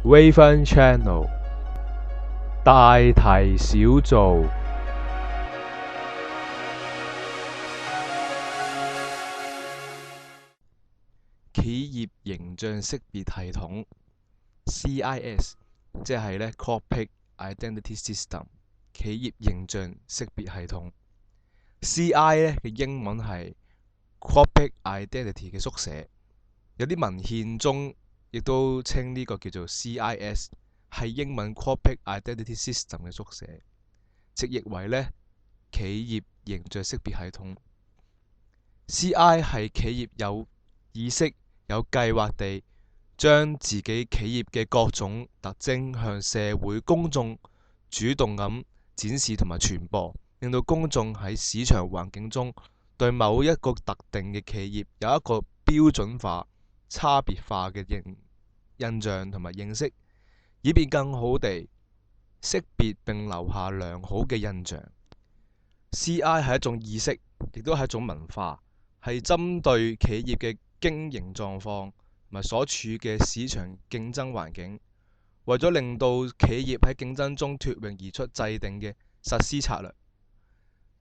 Raven Channel 大題小做。企業形象識別系統 CIS， 即係Corporate Identity System 企業形象識別系統。CI 嘅英文係 Corporate Identity 嘅縮寫，有啲文獻中亦都稱呢個叫做 CIS， 係英文 Corporate Identity System 嘅縮寫，直譯為企業形象識別系統。CI 係企業有意識、有計劃地將自己企業嘅各種特徵向社會公眾主動咁展示同埋傳播，令到公眾喺市場環境中對某一個特定嘅企業有一個標準化、差別化嘅印象同埋認識，以便更好地識別並留下良好嘅印象。CI 係一種意識，亦都係一種文化，係針對企業嘅經營狀況同埋所處嘅市場競爭環境，為咗令到企業喺競爭中脫穎而出，制定嘅實施策略，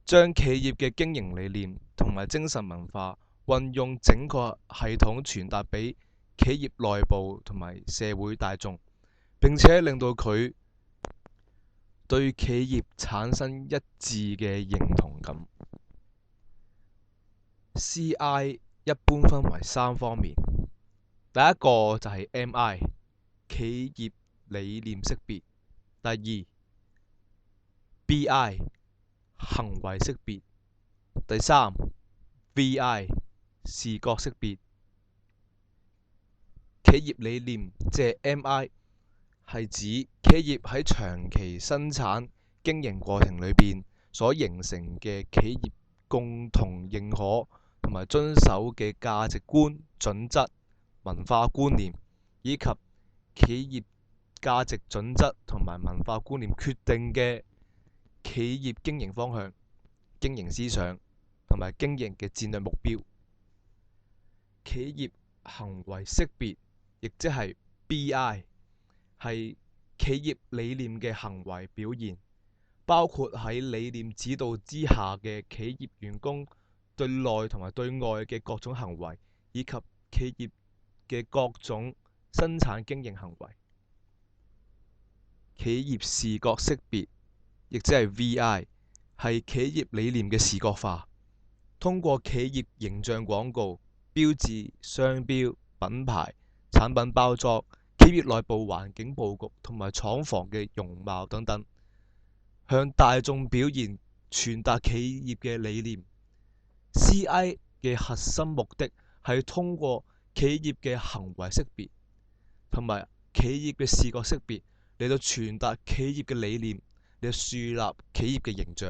將企業嘅經營理念同埋精神文化運用整個系統傳達俾企業內部同埋社會大眾，並且令到佢對企業產生一致嘅認同感。CI 一般分為3方面，第一個就係 MI 企業理念識別，第二 BI 行為識別，第三 VI 視覺識別。企業理念即係 MI， 係指企業喺長期生產經營過程裏邊所形成嘅企業共同認可同埋遵守嘅價值觀、準則、文化觀念，以及企業價值準則同埋文化觀念決定嘅企業經營方向、經營思想同埋經營嘅戰略目標。企業行為識別亦即係 BI， 係企業理念嘅行為表現，包括喺理念指導之下嘅企業員工對內同埋對外嘅各種行為，以及企業嘅各種生產經營行為。企業視覺識別亦即係 VI， 係企業理念嘅視覺化，通過企業形象廣告、標誌、商標、品牌、產品包裝、企業內部環境佈局同埋廠房嘅容貌等等，向大眾表現傳達企業嘅理念。CI 嘅核心目的係通過企業嘅行為識別同埋企業嘅視覺識別嚟到傳達企業嘅理念，嚟到樹立企業嘅形象。